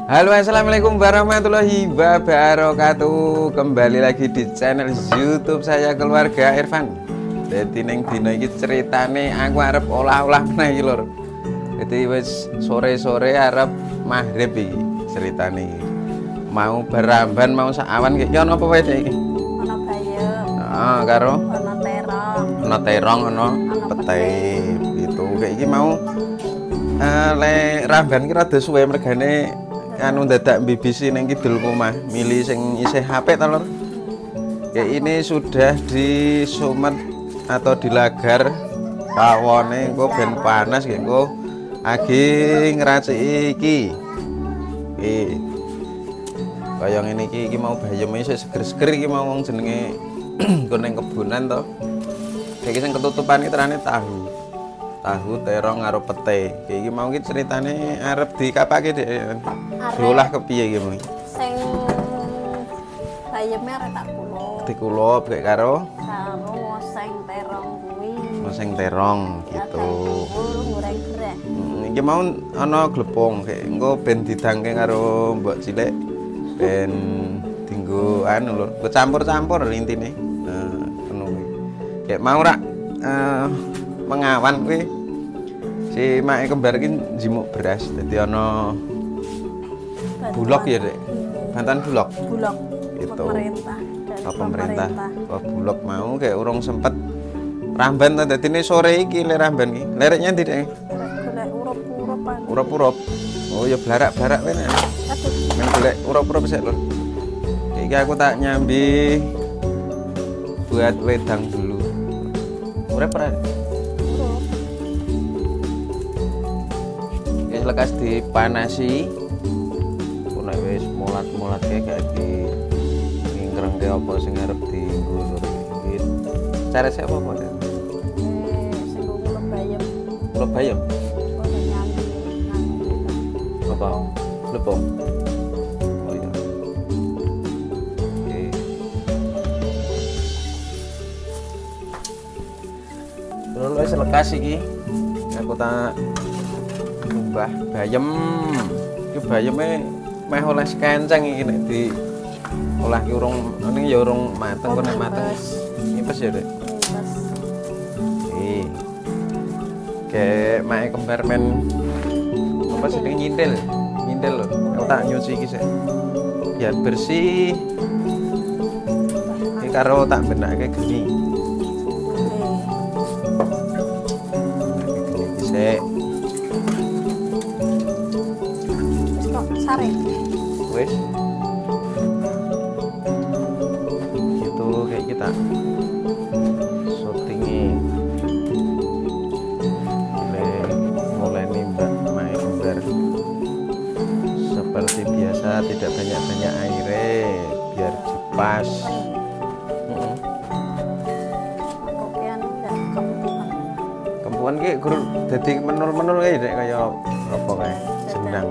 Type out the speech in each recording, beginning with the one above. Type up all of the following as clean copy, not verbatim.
Halo, assalamualaikum warahmatullahi wabarakatuh. Kembali lagi di channel YouTube saya, Keluarga Irfan. Jadi neng dino iki ceritane aku arep olah-olah meneh iki lur. Jadi wis sore-sore arep maghrib iki ceritane iki. Mau beramban mau sawan iki ono apa wae iki? Ono bayem. Heeh, karo Ono terong. ono terong, ono pete. Gitu. Kayak iki mau le ramban ki rada suwe mergane anu dadak BBC neng kidul omah milih sing isih HP ta lur. Ya ini sudah disumet atau dilagar pawone engko ben panas nggih engko agi ngraciki iki. Kaya ngene iki mau bayeme isih seger-seger iki mau wong jenenge nggo ning kebunan to. Iki sing ketutupan iki terane tahu terong karo pete. Iki mau iki ceritane arep dikapake Dik. Diolah kepiye iki mau? Sing bayeme arek tak kulop. Dikulop kayak karo Ngoseng terong kuwi. ngoseng terong gitu. Goreng beras. Iki mau ana glepung kayak engko ben didangke karo mbok cilik ben dienggo anu lho, kecampur-campur intine. Nah, ngono kuwi. Kayak mau rak mengawan kuwi si mak kembar iki njimuk beras dadi ana bulog ya Dek. Bantan bulog. Bulog. Itu. Pemerintah. Dari Pemerintah. Oh, bulog mau kayak urung sempet ramban ta dadine sore iki le ramban iki. Lereknya ndi Dek? Golek urup-urupan. Urup-urup. Oh ya blarak-blarak wae nek. Aduh. Men golek urup-urup sik lur. Iki aku tak nyambi buat wedang dulu. Urip ora? Urup. Wis lekas dipanasi. Ku nek wis mulat-mulat kayak di ngingkrengke apa sing arep dienggo lur iki. Cara sik apa Dek? Sing kulop bayem. Kulop bayam. Ono nyambi. Apa? Lepung. Oh iya. Oke. Terus wis lekas iki. Aku tak mbah bayem. Iki bayeme meh oleh kenceng iki nek di olah ki urung ini ya urung mateng kok nek mateng. Ngipes ya, Dek. Terus Iki. Kayak mae kembar men apa sih nyintil lho. Aku tak nyuci iki sik biar bersih. Iki karo tak benake geni. Benake geni iki sik. wis kok sare. Wis. Gitu kayak kita syutingi. Mulai Mbak Mae Kembar. Seperti biasa tidak banyak-banyak airnya biar pas. Kopian ndak kempuan. Kempuan ki gur dadi menul-menul kae Dek kaya apa kae sendang.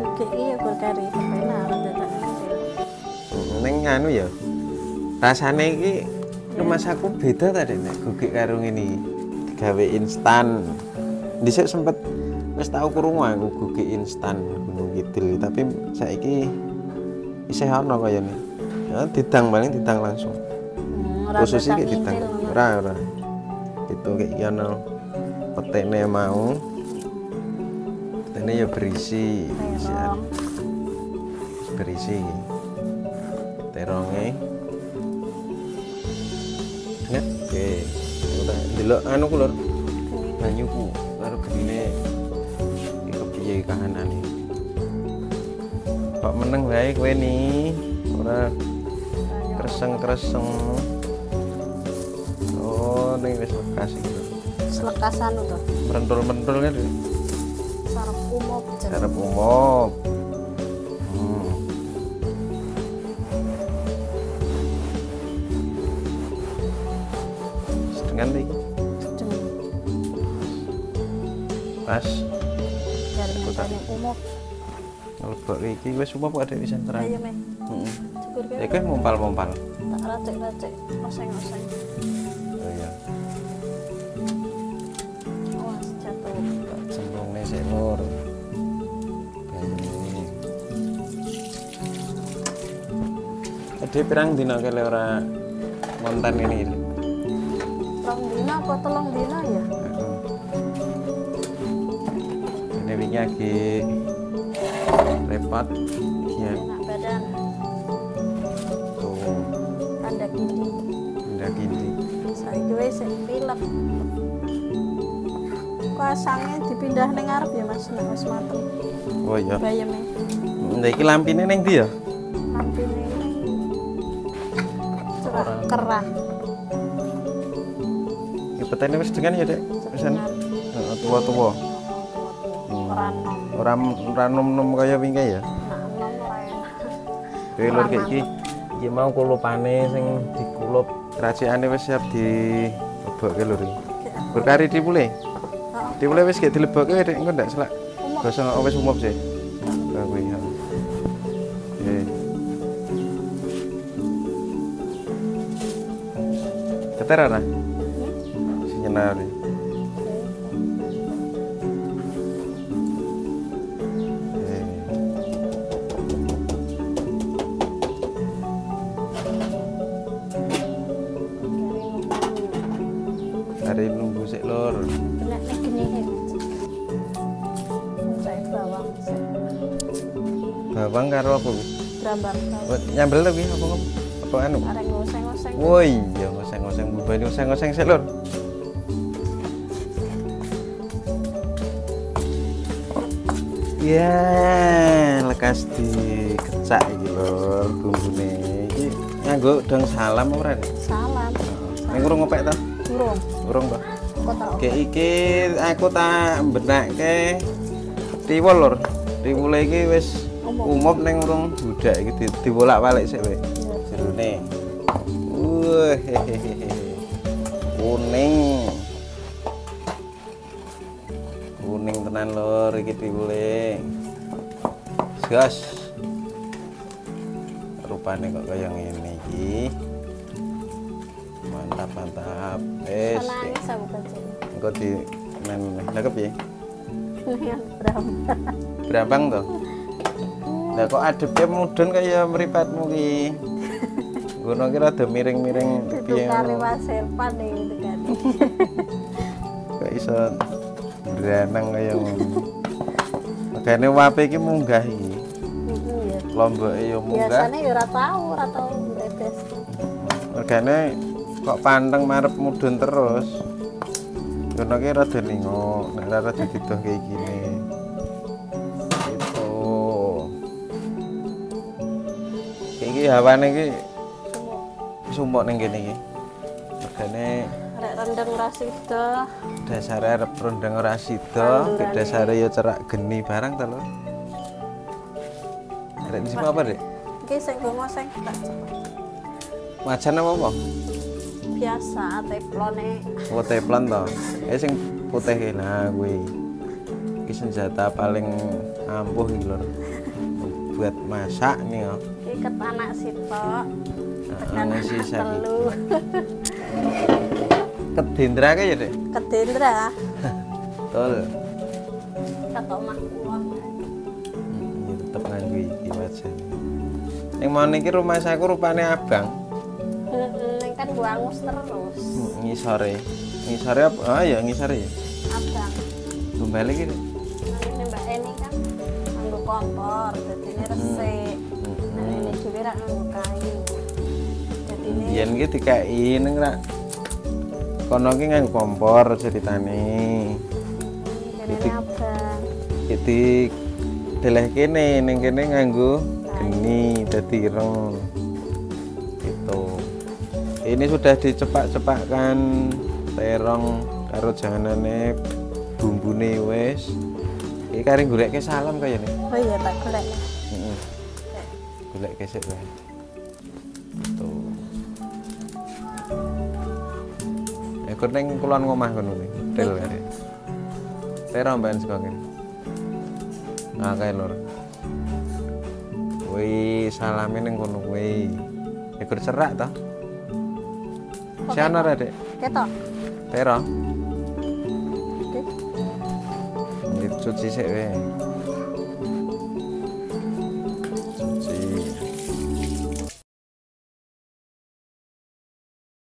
Oke, iya gue kari kepenak dadak Ning anu ya. Rasane iki masaku beda ta Dek nek gugik karo ngene iki. Digawe instan. Dhisik sempet wis tau krungu aku gugik instan Gunung Kidul, tapi saiki isih ana kayane. Ya didang paling didang langsung. Khusus iki didang. Ora. Itu kayak iki ana petene mau. Petene ya berisi. Berisi. Teronge. Net. Oke. Udah delok anu ku lur. Banyuku karo genine iki kepiye kahanane. Kok meneng wae kowe ni. Ora kreseng-kreseng. Oh, ning wis lekas iki. selekasan itu Mentul-mentul kan. sarap umum Sarap umum. Setengah iki. Pas dari matanya umum ngelebok iki wis umum kok ada pisan terang. ayo meh Heeh. syukur Ya kowe mompal-mompal. tak racik-racik oseng-oseng Oh iya. awas jatuh Cemplungne sik lur. Ade pirang dina kele ora montan ini. Rong dina apa telung dina ya? Ini wingi lagi repot ya. Enak badan. Tuh, Tanda gini. ndak gini. Saiki wis pilek. Pasangnya dipindah ning ngarep ya Mas, nek wis mateng. Oh iya. Bayeme. Lah iki lampine ning ndi ya? Lampine cerah kerah. Iki petene wis dengan ya, Dek. Wisan. Dengan Heeh, tua-tua. ora nom. Ora nom-nom kaya wingi ya. Nak nom ora enak. Kowe lur iki mau kulupane sing dikulup racikane wis siap dilebokke lur iki. Berkari dipule. Heeh. Dipule wis gak dilebokke Dek, engko ndak selak. Umum. Gosong wis umup sih. Lah kuwi ya. Oke. Keter ora? Si nyenari. Hari nunggu sik lur. Nek nek gini iki. Saya bawang sih. Bawang karo apa kuwi? Brambang. Oh, nyambel to kuwi apa apa anu? Arek ngoseng-ngoseng. Oh iya, ngoseng-ngoseng bubane ngoseng-ngoseng sik lur. Ya, lekas dikecak iki lur bumbune. Iki nganggo dong salam ora? Salam. Ning urung ngopek ta? Burung. Urung to. Kok tak Oke, iki aku tak benakke tiwul lur. Tiwule iki wis umup ning urung budak iki dibolak-balik sik wae. Jerone. Wah, kuning. Kuning tenan lur iki tiwule. Gas. Rupane kok kaya ngene iki. Mantap. Wes. Nangis aku kecil. Engko di men nakep ya. Yang brambang. Brambang to. Lah kok adepke mudhun kaya mripatmu ki. Ngono ki rada miring-miring Itu piye kari ngono. pasir pane itu kan. Kok iso berenang kaya ngono. Makane wape iki munggah iki. Iya. Lomboke ya munggah. Biasanya ya ora tau beres. Makane kok panteng marep mudhun terus. Ngono ki rada lingo, nek ora rada didoh kaya gini. Itu. Iki hawane iki sumuk ning kene iki. Makane Arek rendeng ora sida. dasare arep rendeng ora sida, ke dasare ya cerak geni barang to lho. Arek disipu apa, Dek? Iki sing go ngoseng tak cepet. Majan apa? Biasa teflone. Oh, teflon to. Sing putih iki nah kuwi. Iki senjata paling ampuh iki lho. Buat masak nih ya. Iki ket anak sitok. Tekan Ngisi anak saiki. telu. Kedendra ke ya, Dek? Kedendra. Betul. Kata omahku. Ya tetep nganggo iki wajan. Ning mau niki rumah saku rupane abang. Ning kan gua angus terus. Ngisore. Ngisore apa? Ah ya ngisore ya. Abang. Gombale iki. Ini Mbak Eni kan nganggo kompor, jadi ini resik. Nah ini juga rak nganggo kayu. Jadi ini Biyen iki dikai ning rak kono ki nganggo kompor ceritane. ini abang. Iki deleh kene ning kene nganggo geni dadi ireng. Gitu. Ini sudah dicepak-cepakkan terong karo janganane bumbune wis. Iki kari goleke salam kaya nih. Oh iya tak golek. Heeh. Golek kesek wae. Tuh. Ekor ning kulon ngomah kono kuwi. Tel kare. Terong ben saka kene. Nah, kae lur. Kuwi salame ning kono kuwi. Ekor cerak to. Siana ra, Dek? Ketok. Terong. Oke. Cuci sik wae.